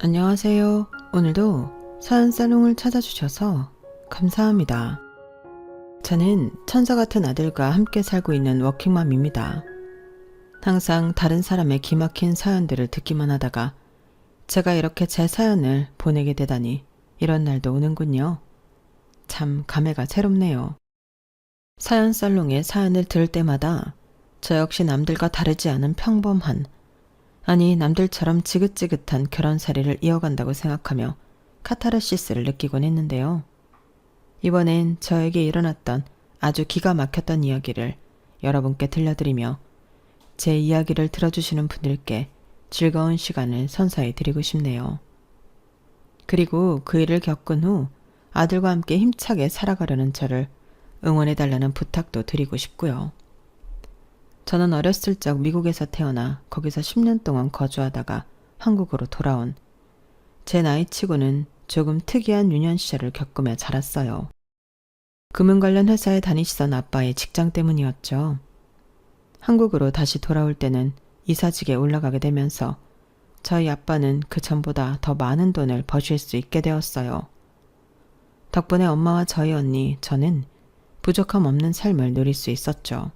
안녕하세요. 오늘도 사연살롱을 찾아주셔서 감사합니다. 저는 천사 같은 아들과 함께 살고 있는 워킹맘입니다. 항상 다른 사람의 기막힌 사연들을 듣기만 하다가 제가 이렇게 제 사연을 보내게 되다니 이런 날도 오는군요. 참 감회가 새롭네요. 사연살롱의 사연을 들을 때마다 저 역시 남들과 다르지 않은 평범한, 아니 남들처럼 지긋지긋한 결혼살이를 이어간다고 생각하며 카타르시스를 느끼곤 했는데요. 이번엔 저에게 일어났던 아주 기가 막혔던 이야기를 여러분께 들려드리며 제 이야기를 들어주시는 분들께 즐거운 시간을 선사해 드리고 싶네요. 그리고 그 일을 겪은 후 아들과 함께 힘차게 살아가려는 저를 응원해달라는 부탁도 드리고 싶고요. 저는 어렸을 적 미국에서 태어나 거기서 10년 동안 거주하다가 한국으로 돌아온 제 나이치고는 조금 특이한 유년 시절을 겪으며 자랐어요. 금융 관련 회사에 다니시던 아빠의 직장 때문이었죠. 한국으로 다시 돌아올 때는 이사직에 올라가게 되면서 저희 아빠는 그 전보다 더 많은 돈을 버실 수 있게 되었어요. 덕분에 엄마와 저희 언니, 저는 부족함 없는 삶을 누릴 수 있었죠.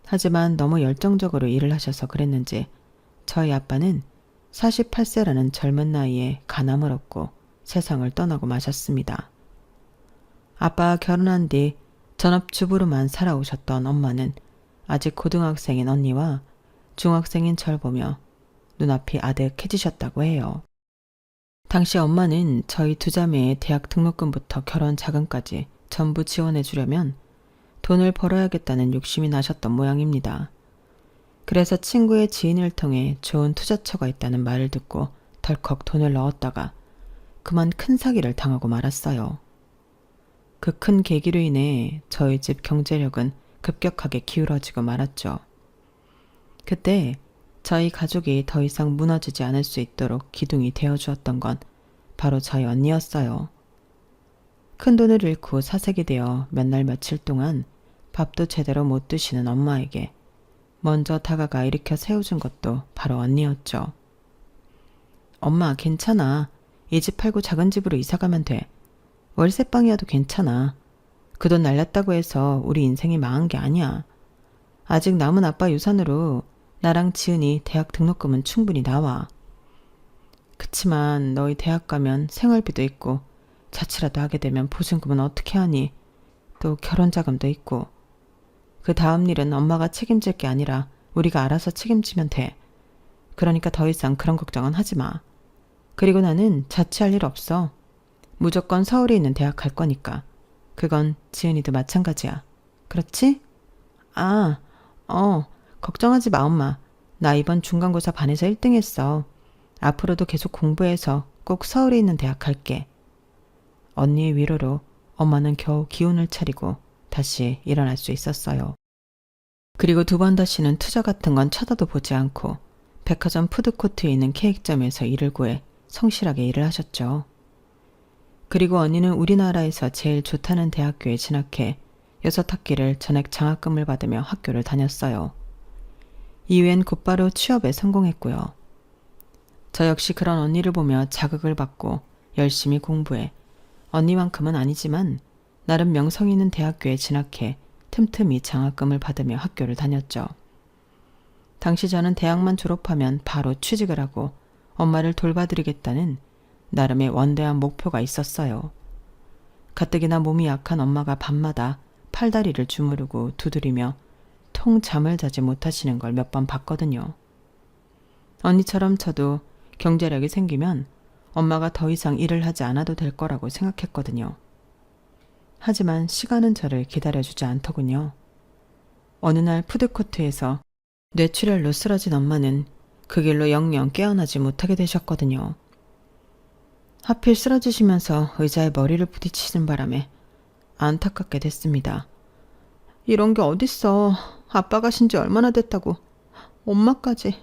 하지만 너무 열정적으로 일을 하셔서 그랬는지 저희 아빠는 48세라는 젊은 나이에 간암을 얻고 세상을 떠나고 마셨습니다. 아빠와 결혼한 뒤 전업주부로만 살아오셨던 엄마는 아직 고등학생인 언니와 중학생인 절 보며 눈앞이 아득해지셨다고 해요. 당시 엄마는 저희 두 자매의 대학 등록금부터 결혼 자금까지 전부 지원해 주려면 돈을 벌어야겠다는 욕심이 나셨던 모양입니다. 그래서 친구의 지인을 통해 좋은 투자처가 있다는 말을 듣고 덜컥 돈을 넣었다가 그만 큰 사기를 당하고 말았어요. 그 큰 계기로 인해 저희 집 경제력은 급격하게 기울어지고 말았죠. 그때 저희 가족이 더 이상 무너지지 않을 수 있도록 기둥이 되어주었던 건 바로 저희 언니였어요. 큰돈을 잃고 사색이 되어 몇 날 며칠 동안 밥도 제대로 못 드시는 엄마에게 먼저 다가가 일으켜 세워준 것도 바로 언니였죠. 엄마 괜찮아. 이 집 팔고 작은 집으로 이사가면 돼. 월세방이어도 괜찮아. 그 돈 날렸다고 해서 우리 인생이 망한 게 아니야. 아직 남은 아빠 유산으로 나랑 지은이 대학 등록금은 충분히 나와. 그치만 너희 대학 가면 생활비도 있고 자취라도 하게 되면 보증금은 어떻게 하니? 또 결혼자금도 있고. 그 다음 일은 엄마가 책임질 게 아니라 우리가 알아서 책임지면 돼. 그러니까 더 이상 그런 걱정은 하지 마. 그리고 나는 자취할 일 없어. 무조건 서울에 있는 대학 갈 거니까. 그건 지은이도 마찬가지야. 그렇지? 걱정하지 마 엄마. 나 이번 중간고사 반에서 1등 했어. 앞으로도 계속 공부해서 꼭 서울에 있는 대학 갈게. 언니의 위로로 엄마는 겨우 기운을 차리고 다시 일어날 수 있었어요. 그리고 두 번 다시는 투자 같은 건 쳐다도 보지 않고 백화점 푸드코트에 있는 케이크점에서 일을 구해 성실하게 일을 하셨죠. 그리고 언니는 우리나라에서 제일 좋다는 대학교에 진학해 6학기를 전액 장학금을 받으며 학교를 다녔어요. 이후엔 곧바로 취업에 성공했고요. 저 역시 그런 언니를 보며 자극을 받고 열심히 공부해 언니만큼은 아니지만 나름 명성 있는 대학교에 진학해 틈틈이 장학금을 받으며 학교를 다녔죠. 당시 저는 대학만 졸업하면 바로 취직을 하고 엄마를 돌봐드리겠다는 나름의 원대한 목표가 있었어요. 가뜩이나 몸이 약한 엄마가 밤마다 팔다리를 주무르고 두드리며 통 잠을 자지 못하시는 걸 몇 번 봤거든요. 언니처럼 저도 경제력이 생기면 엄마가 더 이상 일을 하지 않아도 될 거라고 생각했거든요. 하지만 시간은 저를 기다려주지 않더군요. 어느 날 푸드코트에서 뇌출혈로 쓰러진 엄마는 그 길로 영영 깨어나지 못하게 되셨거든요. 하필 쓰러지시면서 의자에 머리를 부딪히는 바람에 안타깝게 됐습니다. 이런 게 어딨어. 아빠 가신 지 얼마나 됐다고. 엄마까지.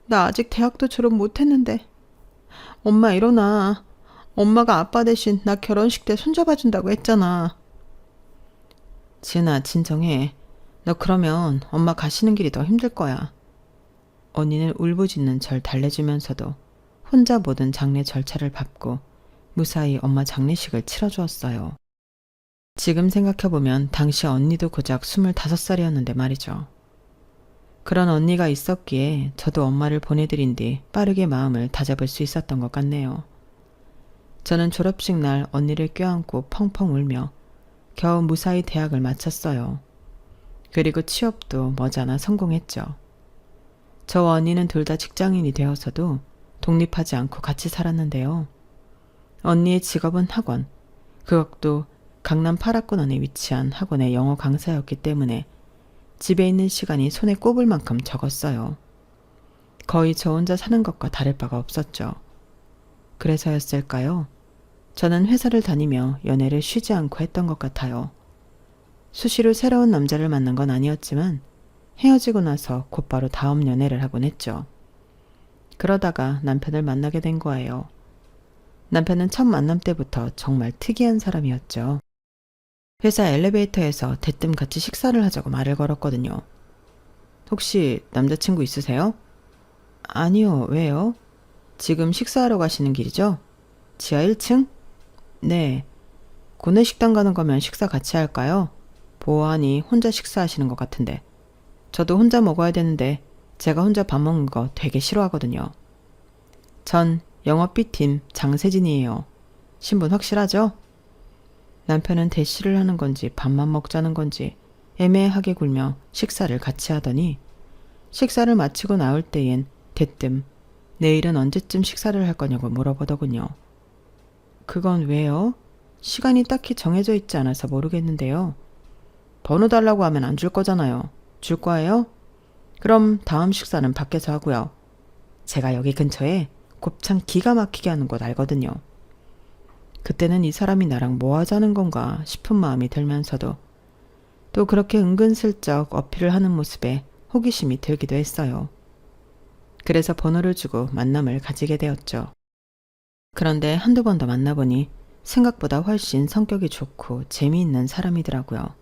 나 아직 대학도 졸업 못했는데. 엄마 일어나. 엄마가 아빠 대신 나 결혼식 때 손잡아준다고 했잖아. 지은아 진정해. 너 그러면 엄마 가시는 길이 더 힘들 거야. 언니는 울부짖는 절 달래주면서도 혼자 모든 장례 절차를 밟고 무사히 엄마 장례식을 치러주었어요. 지금 생각해보면 당시 언니도 고작 25살이었는데 말이죠. 그런 언니가 있었기에 저도 엄마를 보내드린 뒤 빠르게 마음을 다잡을 수 있었던 것 같네요. 저는 졸업식 날 언니를 껴안고 펑펑 울며 겨우 무사히 대학을 마쳤어요. 그리고 취업도 머지않아 성공했죠. 저와 언니는 둘 다 직장인이 되어서도 독립하지 않고 같이 살았는데요. 언니의 직업은 학원, 그것도 강남 8학군 안에 위치한 학원의 영어 강사였기 때문에 집에 있는 시간이 손에 꼽을 만큼 적었어요. 거의 저 혼자 사는 것과 다를 바가 없었죠. 그래서였을까요? 저는 회사를 다니며 연애를 쉬지 않고 했던 것 같아요. 수시로 새로운 남자를 만난 건 아니었지만 헤어지고 나서 곧바로 다음 연애를 하곤 했죠. 그러다가 남편을 만나게 된 거예요. 남편은 첫 만남 때부터 정말 특이한 사람이었죠. 회사 엘리베이터에서 대뜸 같이 식사를 하자고 말을 걸었거든요. 혹시 남자친구 있으세요? 아니요, 왜요? 지금 식사하러 가시는 길이죠? 지하 1층? 네. 구내식당 가는 거면 식사 같이 할까요? 보아하니 혼자 식사하시는 것 같은데. 저도 혼자 먹어야 되는데 제가 혼자 밥 먹는 거 되게 싫어하거든요. 전 영업 B팀 장세진이에요. 신분 확실하죠? 남편은 대시를 하는 건지 밥만 먹자는 건지 애매하게 굴며 식사를 같이 하더니 식사를 마치고 나올 때엔 대뜸 내일은 언제쯤 식사를 할 거냐고 물어보더군요. 그건 왜요? 시간이 딱히 정해져 있지 않아서 모르겠는데요. 번호 달라고 하면 안 줄 거잖아요. 줄 거예요? 그럼 다음 식사는 밖에서 하고요. 제가 여기 근처에 곱창 기가 막히게 하는 곳 알거든요. 그때는 이 사람이 나랑 뭐 하자는 건가 싶은 마음이 들면서도 또 그렇게 은근슬쩍 어필을 하는 모습에 호기심이 들기도 했어요. 그래서 번호를 주고 만남을 가지게 되었죠. 그런데 한두 번 더 만나보니 생각보다 훨씬 성격이 좋고 재미있는 사람이더라고요.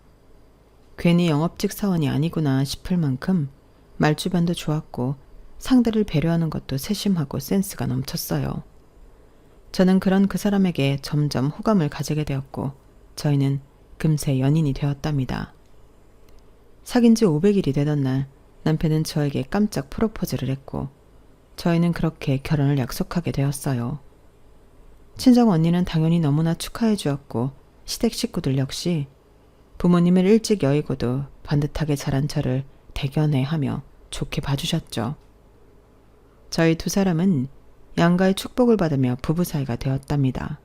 괜히 영업직 사원이 아니구나 싶을 만큼 말주변도 좋았고 상대를 배려하는 것도 세심하고 센스가 넘쳤어요. 저는 그런 그 사람에게 점점 호감을 가지게 되었고 저희는 금세 연인이 되었답니다. 사귄 지 500일이 되던 날 남편은 저에게 깜짝 프로포즈를 했고 저희는 그렇게 결혼을 약속하게 되었어요. 친정 언니는 당연히 너무나 축하해 주었고 시댁 식구들 역시 부모님을 일찍 여의고도 반듯하게 자란 저를 대견해하며 좋게 봐주셨죠. 저희 두 사람은 양가의 축복을 받으며 부부 사이가 되었답니다.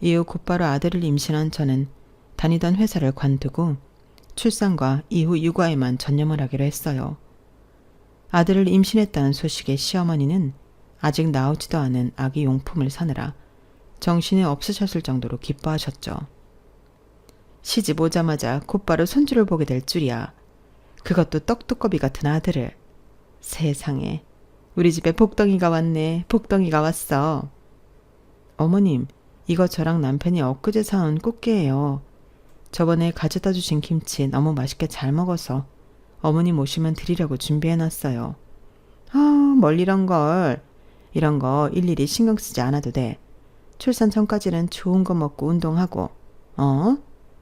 이후 곧바로 아들을 임신한 저는 다니던 회사를 관두고 출산과 이후 육아에만 전념을 하기로 했어요. 아들을 임신했다는 소식에 시어머니는 아직 나오지도 않은 아기 용품을 사느라 정신이 없으셨을 정도로 기뻐하셨죠. 시집 오자마자 곧바로 손주를 보게 될 줄이야. 그것도 떡두꺼비 같은 아들을. 세상에. 우리 집에 복덩이가 왔네. 복덩이가 왔어. 어머님, 이거 저랑 남편이 엊그제 사온 꽃게예요. 저번에 가져다 주신 김치 너무 맛있게 잘 먹어서 어머님 오시면 드리려고 준비해놨어요. 뭘 이런 걸. 이런 거 일일이 신경 쓰지 않아도 돼. 출산 전까지는 좋은 거 먹고 운동하고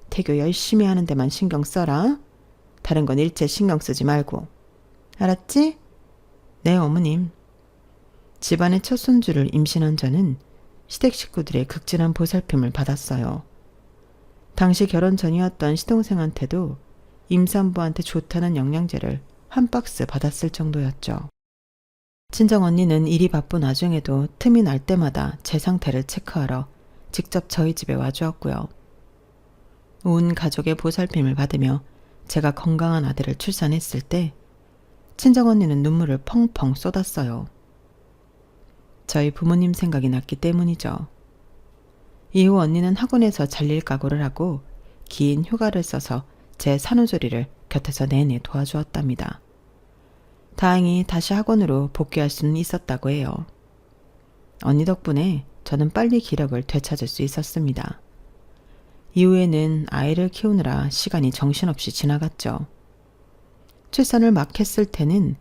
태교 열심히 하는 데만 신경 써라. 다른 건 일체 신경 쓰지 말고. 알았지? 네, 어머님. 집안의 첫 손주를 임신한 저는 시댁 식구들의 극진한 보살핌을 받았어요. 당시 결혼 전이었던 시동생한테도 임산부한테 좋다는 영양제를 한 박스 받았을 정도였죠. 친정 언니는 일이 바쁜 와중에도 틈이 날 때마다 제 상태를 체크하러 직접 저희 집에 와주었고요. 온 가족의 보살핌을 받으며 제가 건강한 아들을 출산했을 때 친정 언니는 눈물을 펑펑 쏟았어요. 저희 부모님 생각이 났기 때문이죠. 이후 언니는 학원에서 잘릴 각오를 하고 긴 휴가를 써서 제 산후조리를 곁에서 내내 도와주었답니다. 다행히 다시 학원으로 복귀할 수는 있었다고 해요. 언니 덕분에 저는 빨리 기력을 되찾을 수 있었습니다. 이후에는 아이를 키우느라 시간이 정신없이 지나갔죠. 출산을 막 했을 때는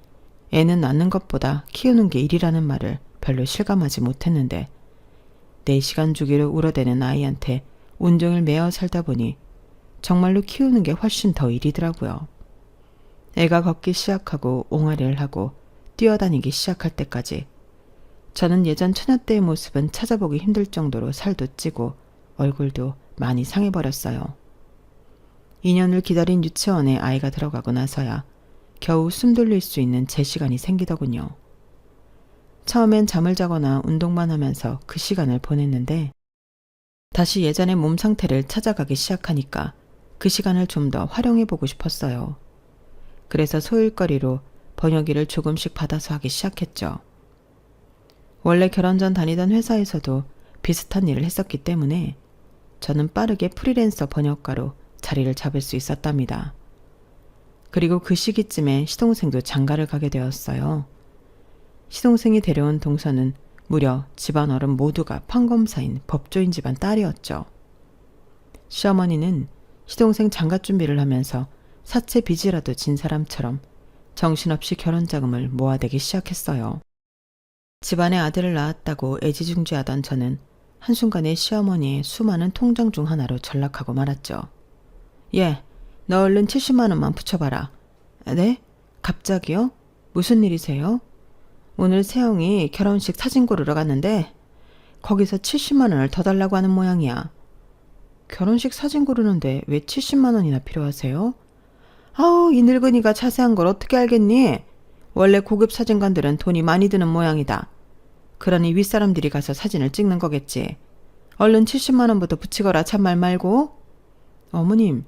애는 낳는 것보다 키우는 게 일이라는 말을 별로 실감하지 못했는데 4시간 주기를 울어대는 아이한테 온종일 매어 살다 보니 정말로 키우는 게 훨씬 더 일이더라고요. 애가 걷기 시작하고 옹알이를 하고 뛰어다니기 시작할 때까지 저는 예전 처녀 때의 모습은 찾아보기 힘들 정도로 살도 찌고 얼굴도 많이 상해버렸어요. 2년을 기다린 유치원에 아이가 들어가고 나서야 겨우 숨 돌릴 수 있는 제 시간이 생기더군요. 처음엔 잠을 자거나 운동만 하면서 그 시간을 보냈는데 다시 예전의 몸 상태를 찾아가기 시작하니까 그 시간을 좀 더 활용해보고 싶었어요. 그래서 소일거리로 번역일을 조금씩 받아서 하기 시작했죠. 원래 결혼 전 다니던 회사에서도 비슷한 일을 했었기 때문에 저는 빠르게 프리랜서 번역가로 자리를 잡을 수 있었답니다. 그리고 그 시기쯤에 시동생도 장가를 가게 되었어요. 시동생이 데려온 동서는 무려 집안 어른 모두가 판검사인 법조인 집안 딸이었죠. 시어머니는 시동생 장가 준비를 하면서 사채 빚이라도 진 사람처럼 정신없이 결혼자금을 모아대기 시작했어요. 집안에 아들을 낳았다고 애지중지하던 저는 한순간에 시어머니의 수많은 통장 중 하나로 전락하고 말았죠. 예, 너 얼른 70만 원만 붙여봐라. 네? 갑자기요? 무슨 일이세요? 오늘 세영이 결혼식 사진 고르러 갔는데 거기서 70만 원을 더 달라고 하는 모양이야. 결혼식 사진 고르는데 왜 70만 원이나 필요하세요? 아우, 이 늙은이가 자세한 걸 어떻게 알겠니? 원래 고급 사진관들은 돈이 많이 드는 모양이다. 그러니 윗사람들이 가서 사진을 찍는 거겠지. 얼른 70만 원부터 붙이거라, 참말 말고. 어머님,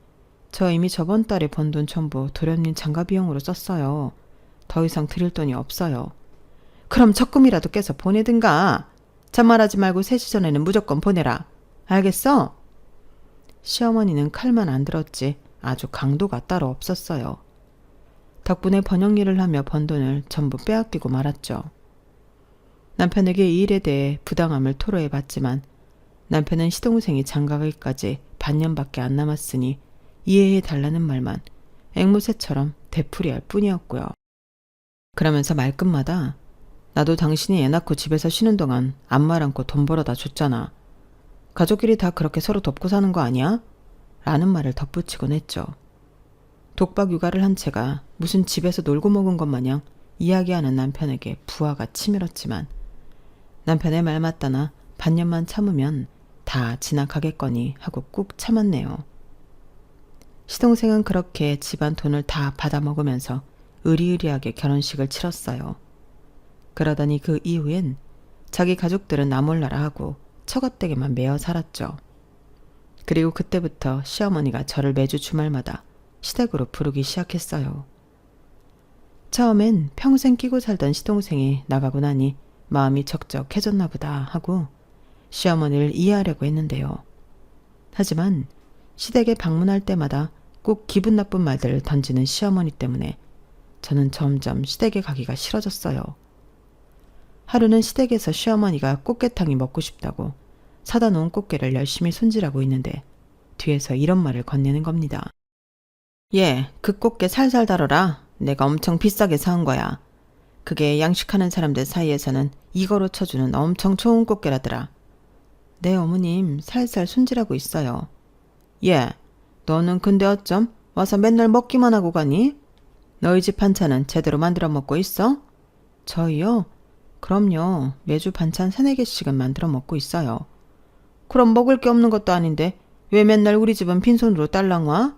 저 이미 저번 달에 번 돈 전부 도련님 장가 비용으로 썼어요. 더 이상 드릴 돈이 없어요. 그럼 적금이라도 깨서 보내든가. 잔말하지 말고 3시 전에는 무조건 보내라. 알겠어? 시어머니는 칼만 안 들었지 아주 강도가 따로 없었어요. 덕분에 번역 일을 하며 번 돈을 전부 빼앗기고 말았죠. 남편에게 이 일에 대해 부당함을 토로해봤지만 남편은 시동생이 장가가기까지 반년밖에 안 남았으니 이해해달라는 말만 앵무새처럼 되풀이할 뿐이었고요. 그러면서 말끝마다 나도 당신이 애 낳고 집에서 쉬는 동안 안말 않고 돈 벌어다 줬잖아. 가족끼리 다 그렇게 서로 돕고 사는 거 아니야? 라는 말을 덧붙이곤 했죠. 독박 육아를 한 채가 무슨 집에서 놀고 먹은 것 마냥 이야기하는 남편에게 부하가 치밀었지만 남편의 말 맞다나 반년만 참으면 다 지나가겠거니 하고 꾹 참았네요. 시동생은 그렇게 집안 돈을 다 받아먹으면서 의리의리하게 결혼식을 치렀어요. 그러더니 그 이후엔 자기 가족들은 나 몰라라 하고 처갓댁에만 매여 살았죠. 그리고 그때부터 시어머니가 저를 매주 주말마다 시댁으로 부르기 시작했어요. 처음엔 평생 끼고 살던 시동생이 나가고 나니 마음이 적적해졌나 보다 하고 시어머니를 이해하려고 했는데요. 하지만 시댁에 방문할 때마다 꼭 기분 나쁜 말들을 던지는 시어머니 때문에 저는 점점 시댁에 가기가 싫어졌어요. 하루는 시댁에서 시어머니가 꽃게탕이 먹고 싶다고 사다 놓은 꽃게를 열심히 손질하고 있는데 뒤에서 이런 말을 건네는 겁니다. 예, 그 꽃게 살살 다뤄라. 내가 엄청 비싸게 사온 거야. 그게 양식하는 사람들 사이에서는 이거로 쳐주는 엄청 좋은 꽃게라더라. 네, 어머님, 살살 손질하고 있어요. 예, 너는 근데 어쩜 와서 맨날 먹기만 하고 가니? 너희 집 반찬은 제대로 만들어 먹고 있어? 저희요? 그럼요. 매주 반찬 3-4개씩은 만들어 먹고 있어요. 그럼 먹을 게 없는 것도 아닌데 왜 맨날 우리 집은 빈손으로 딸랑 와?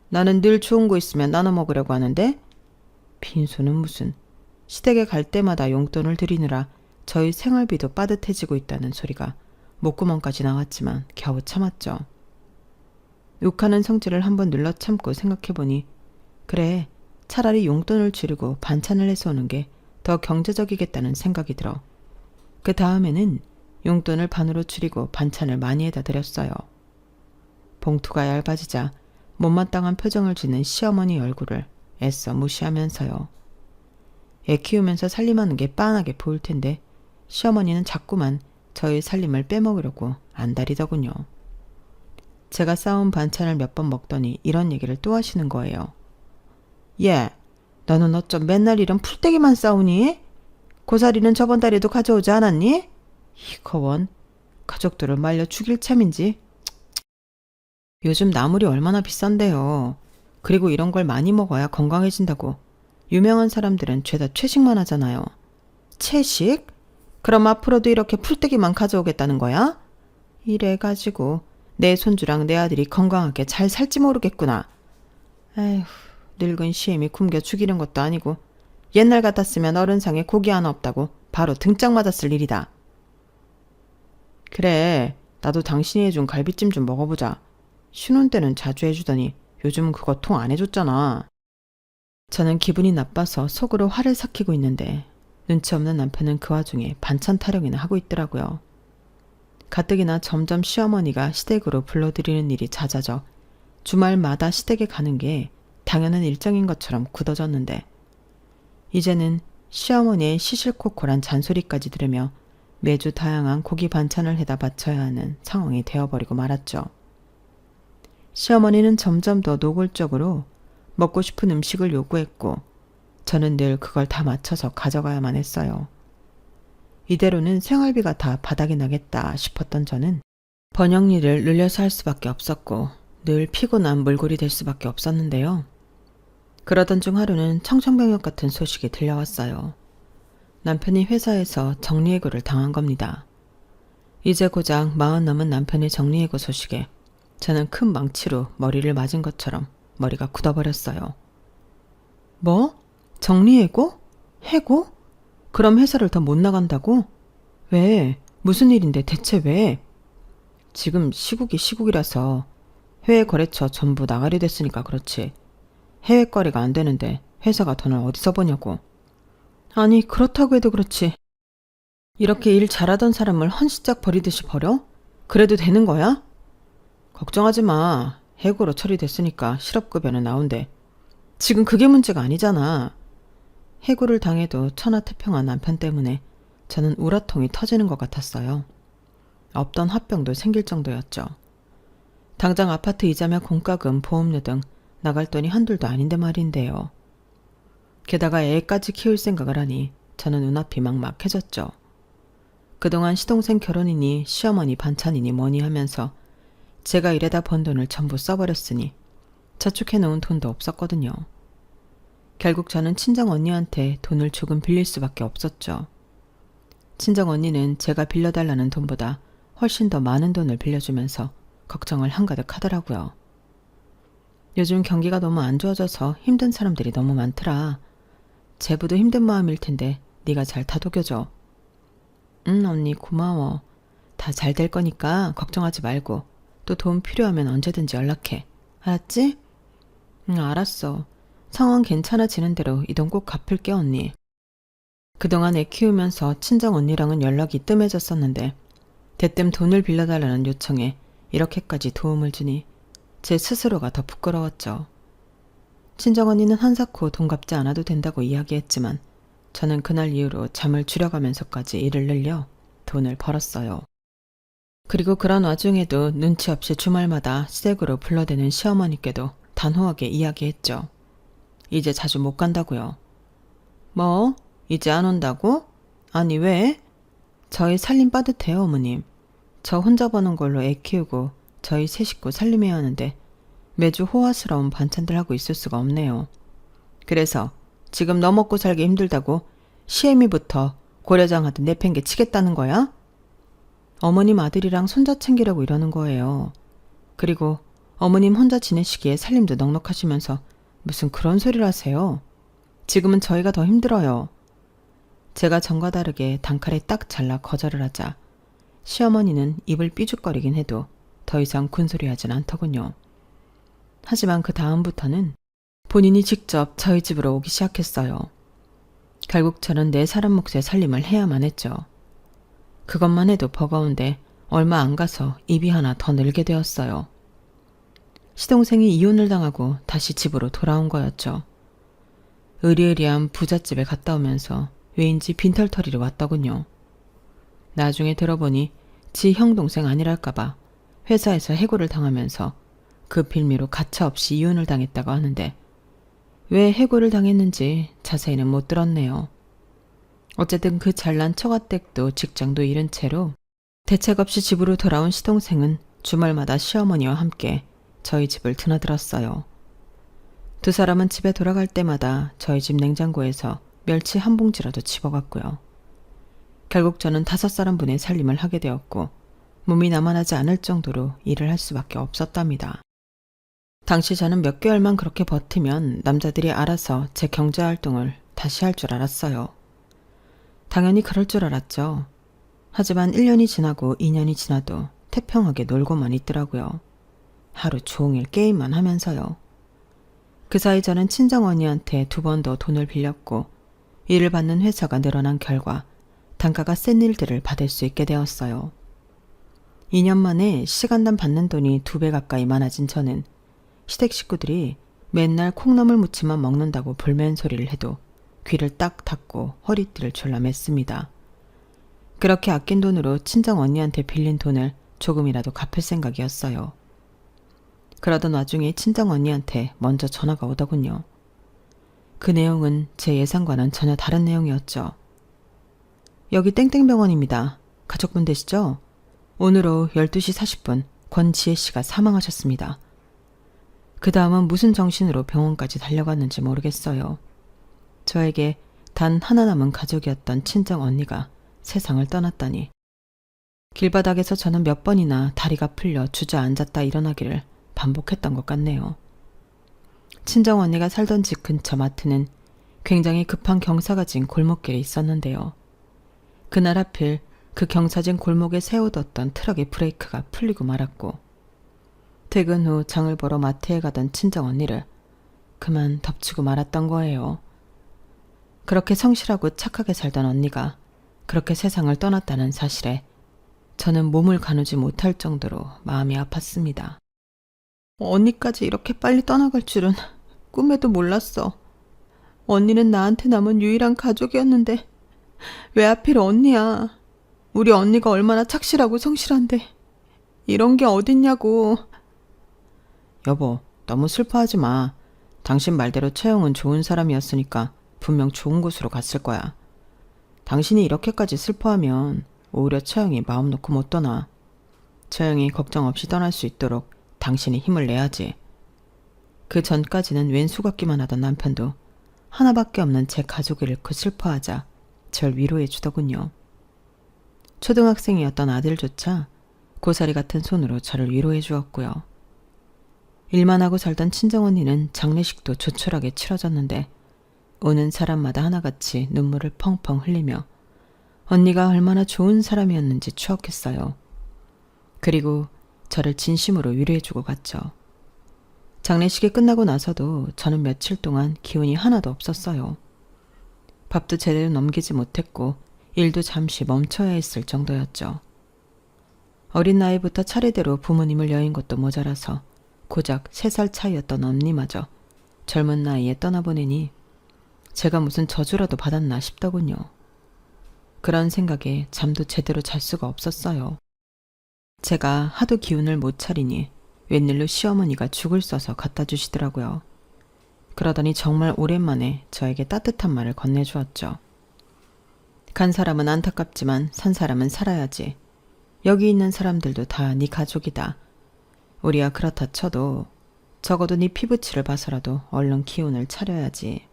나는 늘 좋은 거 있으면 나눠 먹으려고 하는데? 빈손은 무슨. 시댁에 갈 때마다 용돈을 드리느라 저희 생활비도 빠듯해지고 있다는 소리가 목구멍까지 나왔지만 겨우 참았죠. 욕하는 성질을 한번 눌러 참고 생각해보니 그래, 차라리 용돈을 줄이고 반찬을 해서 오는 게 더 경제적이겠다는 생각이 들어 그 다음에는 용돈을 반으로 줄이고 반찬을 많이 해다 드렸어요. 봉투가 얇아지자 못마땅한 표정을 짓는 시어머니 얼굴을 애써 무시하면서요. 애 키우면서 살림하는 게 빤하게 보일 텐데 시어머니는 자꾸만 저희 살림을 빼먹으려고 안달이더군요. 제가 싸온 반찬을 몇 번 먹더니 이런 얘기를 또 하시는 거예요. 예, 너는 어쩜 맨날 이런 풀떼기만 싸우니? 고사리는 저번 달에도 가져오지 않았니? 이거원 가족들을 말려 죽일 참인지. 요즘 나물이 얼마나 비싼데요. 그리고 이런 걸 많이 먹어야 건강해진다고. 유명한 사람들은 죄다 채식만 하잖아요. 채식? 그럼 앞으로도 이렇게 풀떼기만 가져오겠다는 거야? 이래가지고 내 손주랑 내 아들이 건강하게 잘 살지 모르겠구나. 에휴, 늙은 시엠이 굶겨 죽이는 것도 아니고 옛날 같았으면 어른상에 고기 하나 없다고 바로 등짝 맞았을 일이다. 그래, 나도 당신이 해준 갈비찜 좀 먹어보자. 신혼 때는 자주 해주더니 요즘은 그거 통 안 해줬잖아. 저는 기분이 나빠서 속으로 화를 삭히고 있는데 눈치 없는 남편은 그 와중에 반찬 타령이나 하고 있더라고요. 가뜩이나 점점 시어머니가 시댁으로 불러들이는 일이 잦아져 주말마다 시댁에 가는 게 당연한 일정인 것처럼 굳어졌는데 이제는 시어머니의 시실코콜한 잔소리까지 들으며 매주 다양한 고기 반찬을 해다 바쳐야 하는 상황이 되어버리고 말았죠. 시어머니는 점점 더 노골적으로 먹고 싶은 음식을 요구했고 저는 늘 그걸 다 맞춰서 가져가야만 했어요. 이대로는 생활비가 다 바닥이 나겠다 싶었던 저는 번영일을 늘려서 할 수밖에 없었고 늘 피곤한 몰골이 될 수밖에 없었는데요. 그러던 중 하루는 청천벽력 같은 소식이 들려왔어요. 남편이 회사에서 정리해고를 당한 겁니다. 이제 고작 40 넘은 남편의 정리해고 소식에 저는 큰 망치로 머리를 맞은 것처럼 머리가 굳어버렸어요. 뭐? 정리해고? 해고? 그럼 회사를 더 못 나간다고? 왜? 무슨 일인데 대체 왜? 지금 시국이 시국이라서 해외 거래처 전부 나가려 됐으니까 그렇지. 해외 거래가 안 되는데 회사가 돈을 어디서 버냐고. 아니 그렇다고 해도 그렇지. 이렇게 일 잘하던 사람을 헌시짝 버리듯이 버려? 그래도 되는 거야? 걱정하지 마. 해고로 처리됐으니까 실업급여는 나온대. 지금 그게 문제가 아니잖아. 해고를 당해도 천하태평한 남편 때문에 저는 우라통이 터지는 것 같았어요. 없던 화병도 생길 정도였죠. 당장 아파트 이자며 공과금, 보험료 등 나갈 돈이 한둘도 아닌데 말인데요. 게다가 애까지 키울 생각을 하니 저는 눈앞이 막막해졌죠. 그동안 시동생 결혼이니 시어머니 반찬이니 뭐니 하면서 제가 일에다 번 돈을 전부 써버렸으니 저축해놓은 돈도 없었거든요. 결국 저는 친정언니한테 돈을 조금 빌릴 수밖에 없었죠. 친정언니는 제가 빌려달라는 돈보다 훨씬 더 많은 돈을 빌려주면서 걱정을 한가득 하더라고요. 요즘 경기가 너무 안 좋아져서 힘든 사람들이 너무 많더라. 제부도 힘든 마음일 텐데 네가 잘 다독여줘. 응 언니 고마워. 다 잘 될 거니까 걱정하지 말고 또 돈 필요하면 언제든지 연락해. 알았지? 응 알았어. 상황 괜찮아지는 대로 이 돈 꼭 갚을게 언니. 그동안 애 키우면서 친정 언니랑은 연락이 뜸해졌었는데 대뜸 돈을 빌려달라는 요청에 이렇게까지 도움을 주니 제 스스로가 더 부끄러웠죠. 친정언니는 한사코 돈 갚지 않아도 된다고 이야기했지만 저는 그날 이후로 잠을 줄여가면서까지 일을 늘려 돈을 벌었어요. 그리고 그런 와중에도 눈치 없이 주말마다 시댁으로 불러대는 시어머니께도 단호하게 이야기했죠. 이제 자주 못 간다고요. 뭐? 이제 안 온다고? 아니 왜? 저희 살림 빠듯해요 어머님. 저 혼자 버는 걸로 애 키우고 저희 세 식구 살림해야 하는데 매주 호화스러운 반찬들 하고 있을 수가 없네요. 그래서 지금 너 먹고 살기 힘들다고 시애미부터 고려장 하듯 내팽개 치겠다는 거야? 어머님 아들이랑 손자 챙기려고 이러는 거예요. 그리고 어머님 혼자 지내시기에 살림도 넉넉하시면서 무슨 그런 소리를 하세요. 지금은 저희가 더 힘들어요. 제가 전과 다르게 단칼에 딱 잘라 거절을 하자 시어머니는 입을 삐죽거리긴 해도 더 이상 군소리하진 않더군요. 하지만 그 다음부터는 본인이 직접 저희 집으로 오기 시작했어요. 결국 저는 네 사람 몫의 살림을 해야만 했죠. 그것만 해도 버거운데 얼마 안 가서 입이 하나 더 늘게 되었어요. 시동생이 이혼을 당하고 다시 집으로 돌아온 거였죠. 으리으리한 부잣집에 갔다 오면서 왜인지 빈털터리로 왔더군요. 나중에 들어보니 지 형동생 아니랄까봐 회사에서 해고를 당하면서 그 빌미로 가차없이 이혼을 당했다고 하는데 왜 해고를 당했는지 자세히는 못 들었네요. 어쨌든 그 잘난 처가댁도 직장도 잃은 채로 대책 없이 집으로 돌아온 시동생은 주말마다 시어머니와 함께 저희 집을 드나들었어요. 두 사람은 집에 돌아갈 때마다 저희 집 냉장고에서 멸치 한 봉지라도 집어갔고요. 결국 저는 5사람분의 살림을 하게 되었고 몸이 나만하지 않을 정도로 일을 할 수밖에 없었답니다. 당시 저는 몇 개월만 그렇게 버티면 남자들이 알아서 제 경제활동을 다시 할 줄 알았어요. 당연히 그럴 줄 알았죠. 하지만 1년이 지나고 2년이 지나도 태평하게 놀고만 있더라고요. 하루 종일 게임만 하면서요. 그 사이 저는 친정언니한테 2번 더 돈을 빌렸고 일을 받는 회사가 늘어난 결과 단가가 센 일들을 받을 수 있게 되었어요. 2년 만에 시간당 받는 돈이 2배 가까이 많아진 저는 시댁 식구들이 맨날 콩나물 무침만 먹는다고 불면소리를 해도 귀를 딱 닫고 허리띠를 졸라맸습니다. 그렇게 아낀 돈으로 친정 언니한테 빌린 돈을 조금이라도 갚을 생각이었어요. 그러던 와중에 친정 언니한테 먼저 전화가 오더군요. 그 내용은 제 예상과는 전혀 다른 내용이었죠. 여기 땡땡병원입니다. 가족분 되시죠? 오늘 오후 12시 40분 권지혜 씨가 사망하셨습니다. 그 다음은 무슨 정신으로 병원까지 달려갔는지 모르겠어요. 저에게 단 하나 남은 가족이었던 친정 언니가 세상을 떠났다니. 길바닥에서 저는 몇 번이나 다리가 풀려 주저앉았다 일어나기를 반복했던 것 같네요. 친정 언니가 살던 집 근처 마트는 굉장히 급한 경사가 진 골목길에 있었는데요. 그날 하필 그 경사진 골목에 세워뒀던 트럭의 브레이크가 풀리고 말았고 퇴근 후 장을 보러 마트에 가던 친정 언니를 그만 덮치고 말았던 거예요. 그렇게 성실하고 착하게 살던 언니가 그렇게 세상을 떠났다는 사실에 저는 몸을 가누지 못할 정도로 마음이 아팠습니다. 언니까지 이렇게 빨리 떠나갈 줄은 꿈에도 몰랐어. 언니는 나한테 남은 유일한 가족이었는데 왜 하필 언니야. 우리 언니가 얼마나 착실하고 성실한데 이런 게 어딨냐고. 여보, 너무 슬퍼하지 마. 당신 말대로 채영은 좋은 사람이었으니까 분명 좋은 곳으로 갔을 거야. 당신이 이렇게까지 슬퍼하면 오히려 채영이 마음 놓고 못 떠나. 채영이 걱정 없이 떠날 수 있도록 당신이 힘을 내야지. 그 전까지는 왼수 같기만 하던 남편도 하나밖에 없는 제 가족을 잃고 슬퍼하자 절 위로해 주더군요. 초등학생이었던 아들조차 고사리 같은 손으로 저를 위로해 주었고요. 일만 하고 살던 친정언니는 장례식도 조촐하게 치러졌는데 오는 사람마다 하나같이 눈물을 펑펑 흘리며 언니가 얼마나 좋은 사람이었는지 추억했어요. 그리고 저를 진심으로 위로해주고 갔죠. 장례식이 끝나고 나서도 저는 며칠 동안 기운이 하나도 없었어요. 밥도 제대로 넘기지 못했고 일도 잠시 멈춰야 했을 정도였죠. 어린 나이부터 차례대로 부모님을 여인 것도 모자라서 고작 3살 차이였던 언니마저 젊은 나이에 떠나보내니 제가 무슨 저주라도 받았나 싶더군요. 그런 생각에 잠도 제대로 잘 수가 없었어요. 제가 하도 기운을 못 차리니 웬일로 시어머니가 죽을 써서 갖다 주시더라고요. 그러더니 정말 오랜만에 저에게 따뜻한 말을 건네주었죠. 간 사람은 안타깝지만 산 사람은 살아야지. 여기 있는 사람들도 다 네 가족이다. 우리야 그렇다 쳐도 적어도 네 피부치를 봐서라도 얼른 기운을 차려야지.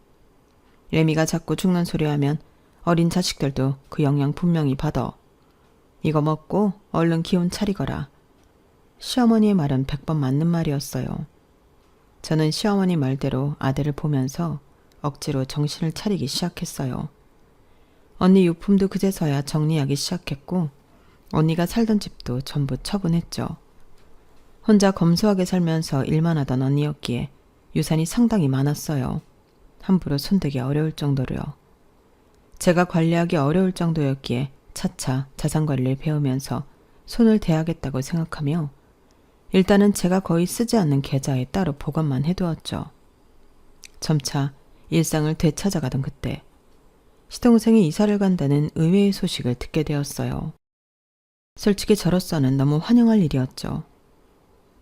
레미가 자꾸 죽는 소리 하면 어린 자식들도 그 영향 분명히 받아. 이거 먹고 얼른 기운 차리거라. 시어머니의 말은 100번 맞는 말이었어요. 저는 시어머니 말대로 아들을 보면서 억지로 정신을 차리기 시작했어요. 언니 유품도 그제서야 정리하기 시작했고 언니가 살던 집도 전부 처분했죠. 혼자 검소하게 살면서 일만 하던 언니였기에 유산이 상당히 많았어요. 함부로 손대기 어려울 정도로요. 제가 관리하기 어려울 정도였기에 차차 자산관리를 배우면서 손을 대야겠다고 생각하며 일단은 제가 거의 쓰지 않는 계좌에 따로 보관만 해두었죠. 점차 일상을 되찾아가던 그때 시동생이 이사를 간다는 의외의 소식을 듣게 되었어요. 솔직히 저로서는 너무 환영할 일이었죠.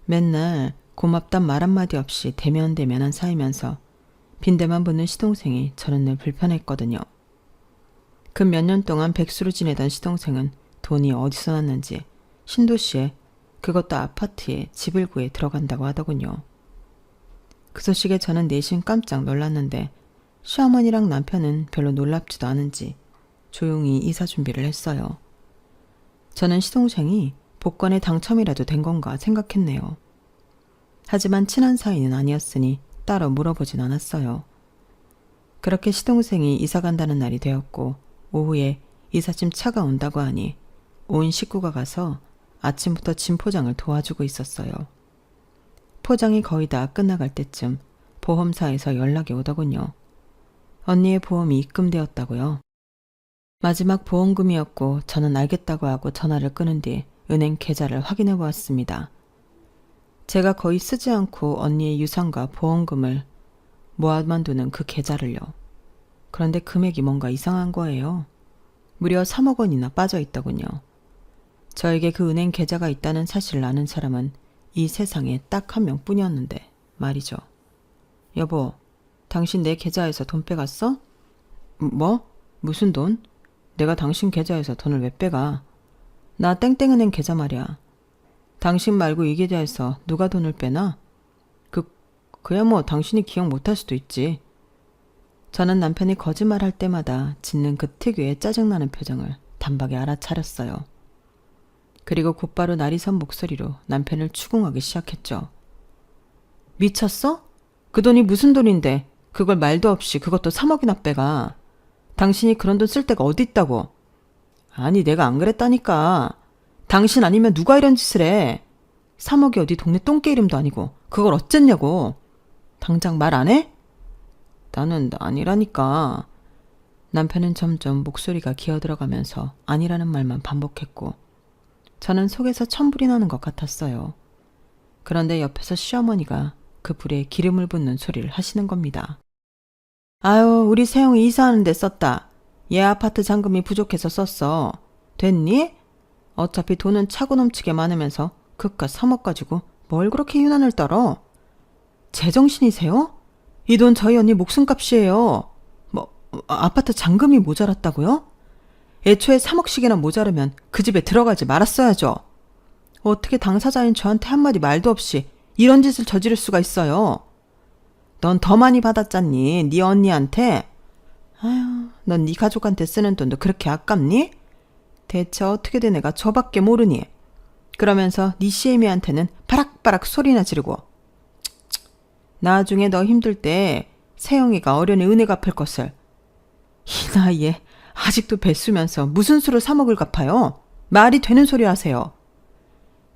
맨날 고맙단 말 한마디 없이 대면대면한 사이면서 빈대만 붙는 시동생이 저는 늘 불편했거든요. 그 몇 년 동안 백수로 지내던 시동생은 돈이 어디서 났는지 신도시에, 그것도 아파트에 집을 구해 들어간다고 하더군요. 그 소식에 저는 내심 깜짝 놀랐는데 시어머니랑 남편은 별로 놀랍지도 않은지 조용히 이사 준비를 했어요. 저는 시동생이 복권에 당첨이라도 된 건가 생각했네요. 하지만 친한 사이는 아니었으니 따로 물어보진 않았어요. 그렇게 시동생이 이사 간다는 날이 되었고 오후에 이삿짐 차가 온다고 하니 온 식구가 가서 아침부터 짐 포장을 도와주고 있었어요. 포장이 거의 다 끝나갈 때쯤 보험사에서 연락이 오더군요. 언니의 보험이 입금되었다고요. 마지막 보험금이었고 저는 알겠다고 하고 전화를 끊은 뒤 은행 계좌를 확인해 보았습니다. 제가 거의 쓰지 않고 언니의 유산과 보험금을 모아만 두는 그 계좌를요. 그런데 금액이 뭔가 이상한 거예요. 무려 3억 원이나 빠져 있더군요. 저에게 그 은행 계좌가 있다는 사실을 아는 사람은 이 세상에 딱 한 명뿐이었는데 말이죠. 여보, 당신 내 계좌에서 돈 빼갔어? 뭐? 무슨 돈? 내가 당신 계좌에서 돈을 왜 빼가? 나 땡땡은행 계좌 말이야. 당신 말고 이 계좌에서 누가 돈을 빼나? 그야 뭐 당신이 기억 못할 수도 있지. 저는 남편이 거짓말할 때마다 짓는 그 특유의 짜증나는 표정을 단박에 알아차렸어요. 그리고 곧바로 날이 선 목소리로 남편을 추궁하기 시작했죠. 미쳤어? 그 돈이 무슨 돈인데 그걸 말도 없이 그것도 3억이나 빼가. 당신이 그런 돈 쓸 데가 어디 있다고. 아니 내가 안 그랬다니까. 당신 아니면 누가 이런 짓을 해. 3억이 어디 동네 똥개 이름도 아니고 그걸 어쨌냐고. 당장 말 안 해? 나는 아니라니까. 남편은 점점 목소리가 기어들어가면서 아니라는 말만 반복했고 저는 속에서 천불이 나는 것 같았어요. 그런데 옆에서 시어머니가 그 불에 기름을 붓는 소리를 하시는 겁니다. 아유, 우리 세영이 이사하는 데 썼다. 얘 아파트 잔금이 부족해서 썼어. 됐니? 어차피 돈은 차고 넘치게 많으면서 그깟 3억 가지고 뭘 그렇게 유난을 떨어? 제정신이세요? 이 돈 저희 언니 목숨값이에요. 뭐 아파트 잔금이 모자랐다고요? 애초에 3억씩이나 모자르면 그 집에 들어가지 말았어야죠. 어떻게 당사자인 저한테 한마디 말도 없이 이런 짓을 저지를 수가 있어요. 넌 더 많이 받았잖니, 네 언니한테. 아휴, 넌 네 가족한테 쓰는 돈도 그렇게 아깝니? 대체 어떻게 된 애가 저밖에 모르니? 그러면서 네 시애미한테는 바락바락 소리나 지르고. 나중에 너 힘들 때 세영이가 어련히 은혜 갚을 것을. 이 나이에 아직도 뱃수면서 무슨 수로 3억을 갚아요? 말이 되는 소리 하세요.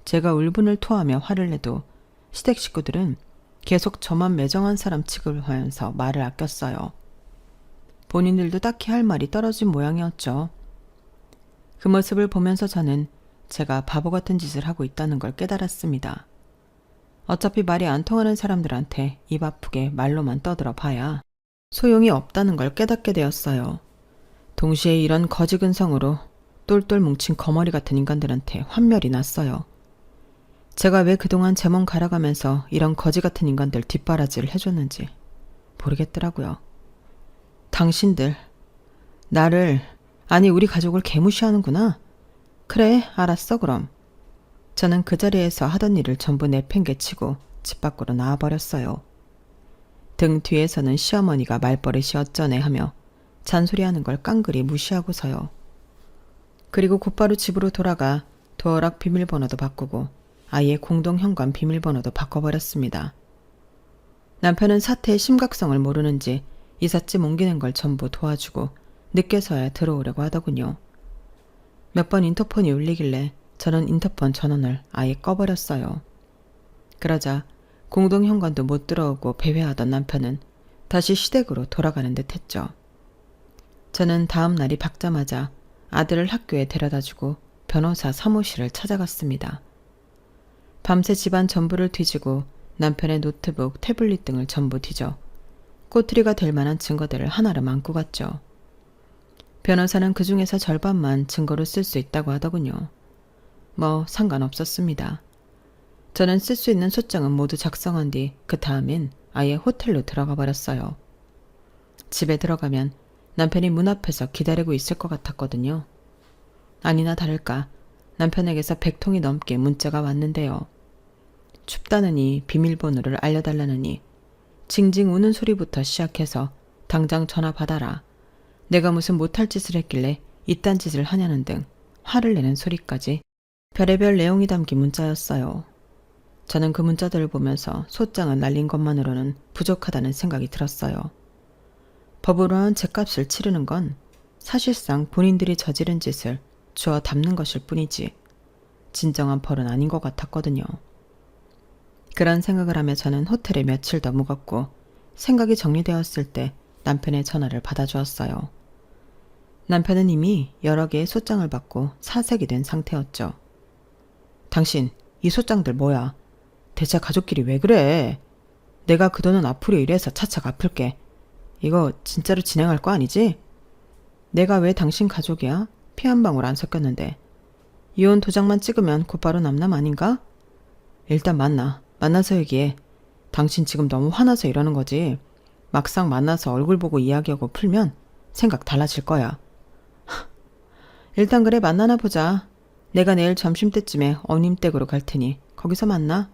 제가 울분을 토하며 화를 내도 시댁 식구들은 계속 저만 매정한 사람 취급하면서 말을 아꼈어요. 본인들도 딱히 할 말이 떨어진 모양이었죠. 그 모습을 보면서 저는 제가 바보 같은 짓을 하고 있다는 걸 깨달았습니다. 어차피 말이 안 통하는 사람들한테 입 아프게 말로만 떠들어 봐야 소용이 없다는 걸 깨닫게 되었어요. 동시에 이런 거지근성으로 똘똘 뭉친 거머리 같은 인간들한테 환멸이 났어요. 제가 왜 그동안 제 몸 갈아가면서 이런 거지 같은 인간들 뒷바라지를 해줬는지 모르겠더라고요. 당신들, 나를, 아니 우리 가족을 개무시하는구나. 그래, 알았어 그럼. 저는 그 자리에서 하던 일을 전부 내팽개치고 집 밖으로 나와버렸어요. 등 뒤에서는 시어머니가 말버릇이 어쩌네 하며 잔소리하는 걸 깡그리 무시하고서요. 그리고 곧바로 집으로 돌아가 도어락 비밀번호도 바꾸고 아예 공동현관 비밀번호도 바꿔버렸습니다. 남편은 사태의 심각성을 모르는지 이삿짐 옮기는 걸 전부 도와주고 늦게서야 들어오려고 하더군요. 몇 번 인터폰이 울리길래 저는 인터폰 전원을 아예 꺼버렸어요. 그러자 공동현관도 못 들어오고 배회하던 남편은 다시 시댁으로 돌아가는 듯 했죠. 저는 다음 날이 밝자마자 아들을 학교에 데려다주고 변호사 사무실을 찾아갔습니다. 밤새 집안 전부를 뒤지고 남편의 노트북, 태블릿 등을 전부 뒤져 꼬투리가 될 만한 증거들을 하나로 안고 갔죠. 변호사는 그 중에서 절반만 증거로 쓸 수 있다고 하더군요. 뭐 상관없었습니다. 저는 쓸 수 있는 소장은 모두 작성한 뒤 그 다음엔 아예 호텔로 들어가 버렸어요. 집에 들어가면 남편이 문 앞에서 기다리고 있을 것 같았거든요. 아니나 다를까 남편에게서 100통이 넘게 문자가 왔는데요. 춥다느니 비밀번호를 알려달라느니 징징 우는 소리부터 시작해서 당장 전화 받아라. 내가 무슨 못할 짓을 했길래 이딴 짓을 하냐는 등 화를 내는 소리까지 별의별 내용이 담긴 문자였어요. 저는 그 문자들을 보면서 소장을 날린 것만으로는 부족하다는 생각이 들었어요. 법으로 한 죗값을 치르는 건 사실상 본인들이 저지른 짓을 주워 담는 것일 뿐이지 진정한 벌은 아닌 것 같았거든요. 그런 생각을 하며 저는 호텔에 며칠 더 묵었고 생각이 정리되었을 때 남편의 전화를 받아주었어요. 남편은 이미 여러 개의 소장을 받고 사색이 된 상태였죠. 당신 이 소장들 뭐야? 대체 가족끼리 왜 그래? 내가 그 돈은 앞으로 일해서 차차 갚을게. 이거 진짜로 진행할 거 아니지? 내가 왜 당신 가족이야? 피 한 방울 안 섞였는데. 이혼 도장만 찍으면 곧바로 남남 아닌가? 일단 만나서 얘기해. 당신 지금 너무 화나서 이러는 거지. 막상 만나서 얼굴 보고 이야기하고 풀면 생각 달라질 거야. 일단 그래 만나나 보자. 내가 내일 점심때쯤에 어님 댁으로 갈 테니 거기서 만나.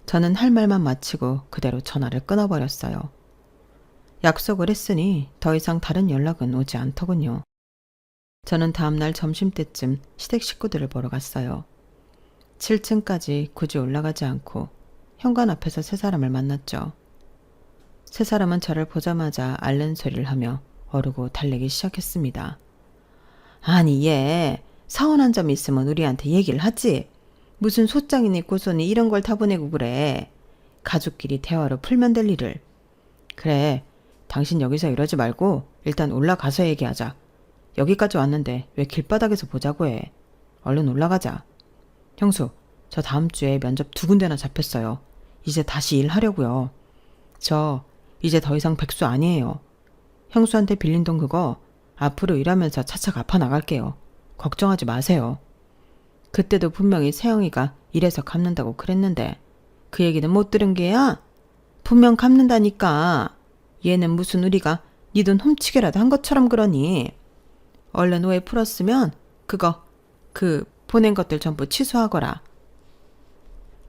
저는 할 말만 마치고 그대로 전화를 끊어버렸어요. 약속을 했으니 더 이상 다른 연락은 오지 않더군요. 저는 다음날 점심때쯤 시댁 식구들을 보러 갔어요. 7층까지 굳이 올라가지 않고 현관 앞에서 세 사람을 만났죠. 세 사람은 저를 보자마자 앓는 소리를 하며 어르고 달래기 시작했습니다. 아니 얘 서운한 점 있으면 우리한테 얘기를 하지. 무슨 소장이니 고소니 이런 걸 다 보내고 그래. 가족끼리 대화로 풀면 될 일을. 그래 당신 여기서 이러지 말고 일단 올라가서 얘기하자. 여기까지 왔는데 왜 길바닥에서 보자고 해. 얼른 올라가자. 형수 저 다음 주에 면접 2군데나 잡혔어요. 이제 다시 일하려고요. 저 이제 더 이상 백수 아니에요. 형수한테 빌린 돈 그거 앞으로 일하면서 차차 갚아 나갈게요. 걱정하지 마세요. 그때도 분명히 세영이가 이래서 갚는다고 그랬는데 그 얘기는 못 들은 게야? 분명 갚는다니까. 얘는 무슨 우리가 네 돈 훔치게라도 한 것처럼 그러니. 얼른 오해 풀었으면 그 보낸 것들 전부 취소하거라.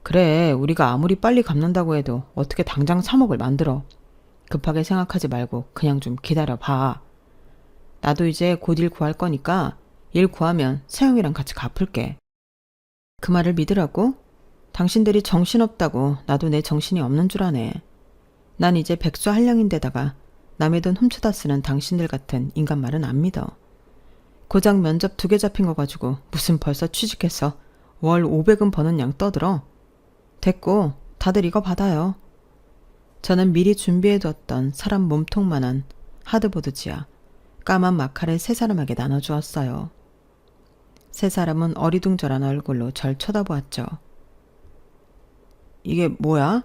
그래 우리가 아무리 빨리 갚는다고 해도 어떻게 당장 3억을 만들어. 급하게 생각하지 말고 그냥 좀 기다려봐. 나도 이제 곧 일 구할 거니까 일 구하면 세영이랑 같이 갚을게. 그 말을 믿으라고? 당신들이 정신없다고 나도 내 정신이 없는 줄 아네. 난 이제 백수 한량인데다가 남의 돈 훔쳐다 쓰는 당신들 같은 인간 말은 안 믿어. 고작 면접 2개 잡힌 거 가지고 무슨 벌써 취직해서 월 500은 버는 양 떠들어. 됐고 다들 이거 받아요. 저는 미리 준비해두었던 사람 몸통만한 하드보드지와 까만 마카를 세 사람에게 나눠주었어요. 세 사람은 어리둥절한 얼굴로 절 쳐다보았죠. 이게 뭐야?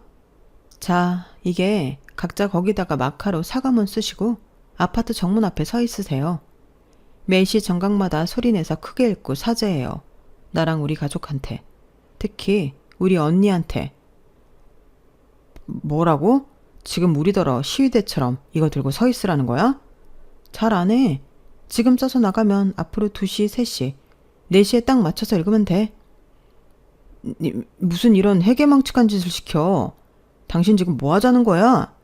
자, 이게 각자 거기다가 마카로 사과문 쓰시고 아파트 정문 앞에 서 있으세요. 매시 정각마다 소리내서 크게 읽고 사죄해요. 나랑 우리 가족한테. 특히 우리 언니한테. 뭐라고? 지금 우리더러 시위대처럼 이거 들고 서 있으라는 거야? 잘 안 해. 지금 써서 나가면 앞으로 2시, 3시, 4시에 딱 맞춰서 읽으면 돼. 무슨 이런 해괴망측한 짓을 시켜. 당신 지금 뭐 하자는 거야?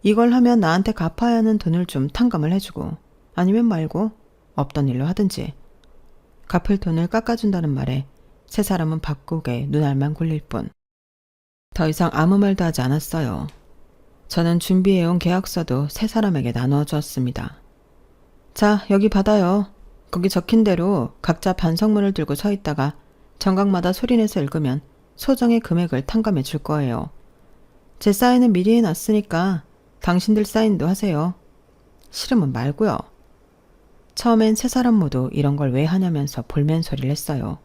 이걸 하면 나한테 갚아야 하는 돈을 좀 탕감을 해주고 아니면 말고 없던 일로 하든지. 갚을 돈을 깎아준다는 말에 세 사람은 바꾸게 눈알만 굴릴 뿐. 더 이상 아무 말도 하지 않았어요. 저는 준비해온 계약서도 세 사람에게 나누어 주었습니다. 자, 여기 받아요. 거기 적힌 대로 각자 반성문을 들고 서 있다가 정각마다 소리내서 읽으면 소정의 금액을 탕감해 줄 거예요. 제 사인은 미리 해놨으니까 당신들 사인도 하세요. 싫으면 말고요. 처음엔 세 사람 모두 이런 걸 왜 하냐면서 볼멘 소리를 했어요.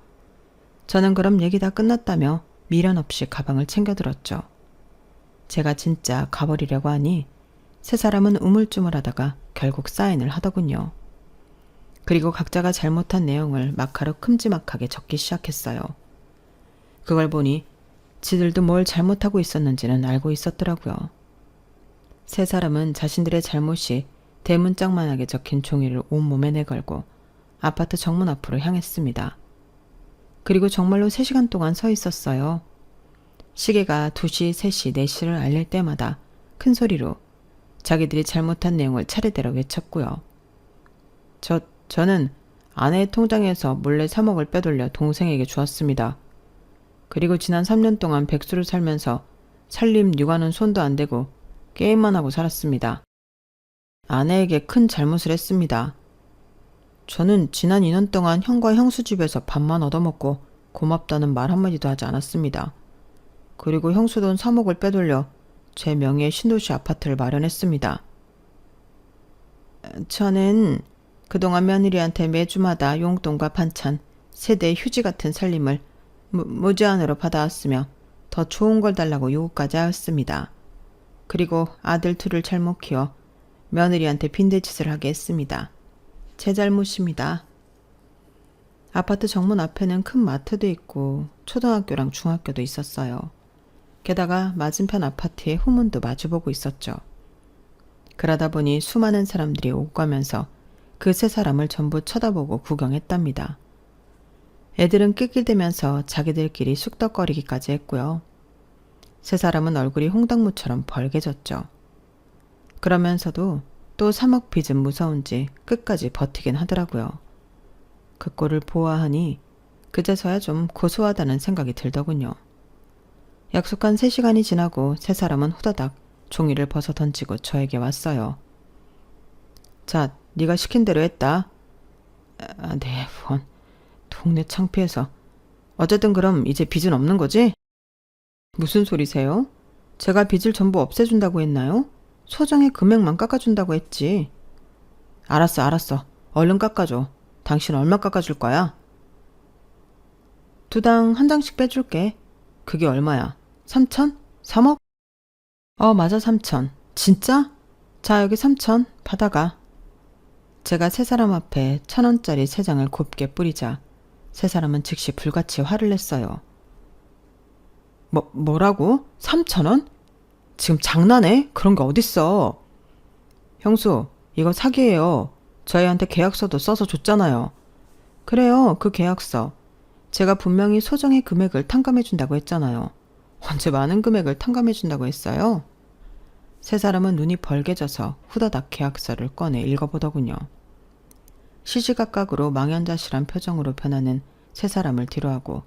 저는 그럼 얘기 다 끝났다며 미련 없이 가방을 챙겨들었죠. 제가 진짜 가버리려고 하니 세 사람은 우물쭈물하다가 결국 사인을 하더군요. 그리고 각자가 잘못한 내용을 마카로 큼지막하게 적기 시작했어요. 그걸 보니 지들도 뭘 잘못하고 있었는지는 알고 있었더라고요. 세 사람은 자신들의 잘못이 대문짝만하게 적힌 종이를 온몸에 내걸고 아파트 정문 앞으로 향했습니다. 그리고 정말로 3시간 동안 서 있었어요. 시계가 2시, 3시, 4시를 알릴 때마다 큰 소리로 자기들이 잘못한 내용을 차례대로 외쳤고요. 저는 아내의 통장에서 몰래 3억을 빼돌려 동생에게 주었습니다. 그리고 지난 3년 동안 백수로 살면서 살림, 육아는 손도 안 대고 게임만 하고 살았습니다. 아내에게 큰 잘못을 했습니다. 저는 지난 2년 동안 형과 형수 집에서 밥만 얻어먹고 고맙다는 말 한마디도 하지 않았습니다. 그리고 형수 돈 3억을 빼돌려 제 명의의 신도시 아파트를 마련했습니다. 저는 그동안 며느리한테 매주마다 용돈과 반찬, 세대 휴지 같은 살림을 무제한으로 받아왔으며 더 좋은 걸 달라고 요구까지 하였습니다. 그리고 아들 둘을 잘못 키워 며느리한테 빈대짓을 하게 했습니다. 제 잘못입니다. 아파트 정문 앞에는 큰 마트도 있고 초등학교랑 중학교도 있었어요. 게다가 맞은편 아파트의 후문도 마주보고 있었죠. 그러다 보니 수많은 사람들이 오고 가면서 그 3사람을 전부 쳐다보고 구경했답니다. 애들은 낄낄대면서 자기들끼리 쑥덕거리기까지 했고요. 3사람은 얼굴이 홍당무처럼 벌개졌죠. 그러면서도 또 3억 빚은 무서운지 끝까지 버티긴 하더라고요. 그 꼴을 보아하니 그제서야 좀 고소하다는 생각이 들더군요. 약속한 3시간이 지나고 3사람은 후다닥 종이를 벗어 던지고 저에게 왔어요. 자, 네가 시킨 대로 했다. 네, 원. 동네 창피해서. 어쨌든 그럼 이제 빚은 없는 거지? 무슨 소리세요? 제가 빚을 전부 없애준다고 했나요? 소정의 금액만 깎아준다고 했지. 알았어. 얼른 깎아줘. 당신 얼마 깎아줄 거야? 2당 1장씩 빼줄게. 그게 얼마야? 3천? 3억? 맞아 3천. 진짜? 자, 여기 3천 받아가. 제가 3사람 앞에 1,000원짜리 3장을 곱게 뿌리자 3사람은 즉시 불같이 화를 냈어요. 뭐라고? 3,000원? 지금 장난해? 그런 게 어딨어. 형수, 이거 사기예요. 저희한테 계약서도 써서 줬잖아요. 그래요, 그 계약서. 제가 분명히 소정의 금액을 탕감해준다고 했잖아요. 언제 많은 금액을 탕감해준다고 했어요? 3사람은 눈이 벌게져서 후다닥 계약서를 꺼내 읽어보더군요. 시시각각으로 망연자실한 표정으로 변하는 3사람을 뒤로하고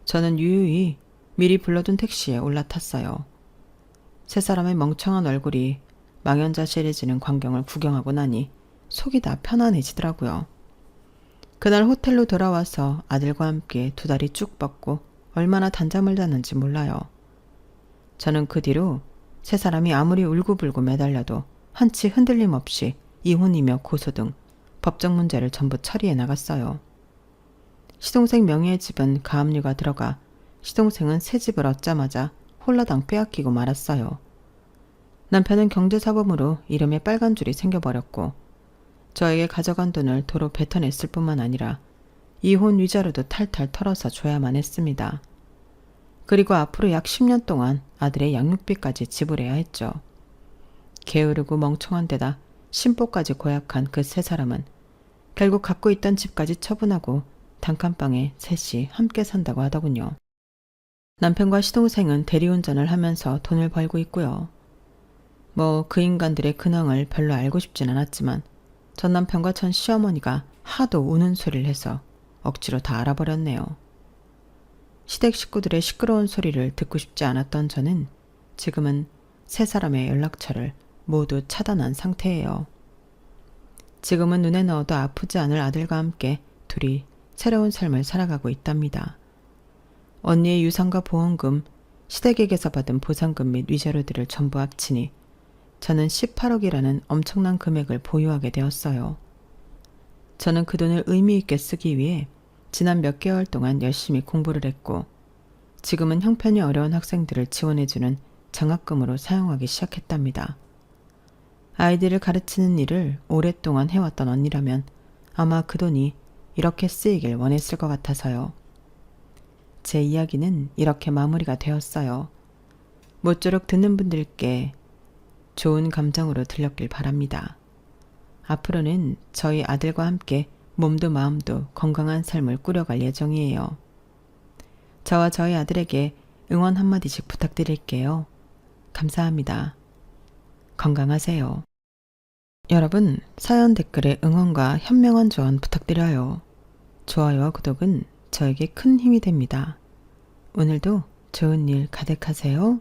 저는 유유히 미리 불러둔 택시에 올라탔어요. 3사람의 멍청한 얼굴이 망연자실해지는 광경을 구경하고 나니 속이 다 편안해지더라고요. 그날 호텔로 돌아와서 아들과 함께 2다리 쭉 뻗고 얼마나 단잠을 잤는지 몰라요. 저는 그 뒤로 3사람이 아무리 울고불고 매달려도 한치 흔들림 없이 이혼이며 고소 등 법적 문제를 전부 처리해 나갔어요. 시동생 명의의 집은 가압류가 들어가 시동생은 새 집을 얻자마자 홀라당 빼앗기고 말았어요. 남편은 경제사범으로 이름에 빨간 줄이 생겨버렸고 저에게 가져간 돈을 도로 뱉어냈을 뿐만 아니라 이혼 위자료도 탈탈 털어서 줘야만 했습니다. 그리고 앞으로 약 10년 동안 아들의 양육비까지 지불해야 했죠. 게으르고 멍청한 데다 심보까지 고약한 그 3사람은 결국 갖고 있던 집까지 처분하고 단칸방에 셋이 함께 산다고 하더군요. 남편과 시동생은 대리운전을 하면서 돈을 벌고 있고요. 그 인간들의 근황을 별로 알고 싶진 않았지만 전 남편과 전 시어머니가 하도 우는 소리를 해서 억지로 다 알아버렸네요. 시댁 식구들의 시끄러운 소리를 듣고 싶지 않았던 저는 지금은 3사람의 연락처를 모두 차단한 상태예요. 지금은 눈에 넣어도 아프지 않을 아들과 함께 둘이 새로운 삶을 살아가고 있답니다. 언니의 유산과 보험금, 시댁에게서 받은 보상금 및 위자료들을 전부 합치니 저는 18억이라는 엄청난 금액을 보유하게 되었어요. 저는 그 돈을 의미 있게 쓰기 위해 지난 몇 개월 동안 열심히 공부를 했고 지금은 형편이 어려운 학생들을 지원해주는 장학금으로 사용하기 시작했답니다. 아이들을 가르치는 일을 오랫동안 해왔던 언니라면 아마 그 돈이 이렇게 쓰이길 원했을 것 같아서요. 제 이야기는 이렇게 마무리가 되었어요. 모쪼록 듣는 분들께 좋은 감정으로 들렸길 바랍니다. 앞으로는 저희 아들과 함께 몸도 마음도 건강한 삶을 꾸려갈 예정이에요. 저와 저희 아들에게 응원 한마디씩 부탁드릴게요. 감사합니다. 건강하세요. 여러분, 사연 댓글에 응원과 현명한 조언 부탁드려요. 좋아요와 구독은 저에게 큰 힘이 됩니다. 오늘도 좋은 일 가득하세요.